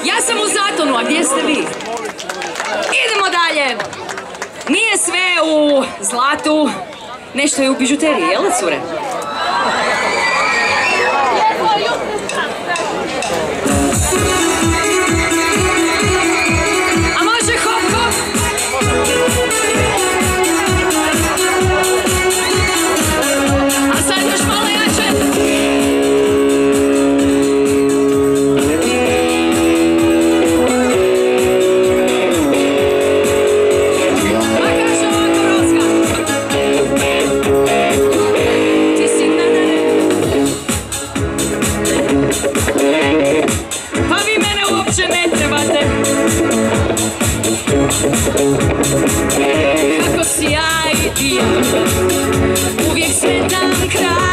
Ja sam u Zatonu, a gdje ste vi? Idemo dalje. Nije sve u zlatu, nešto je u bižuteriji, jel da, cure? A može hop hop? A sad još malo jače. Pa vi mene uopće ne trebate. Kako si ja i ti, uvijek sretan kraj.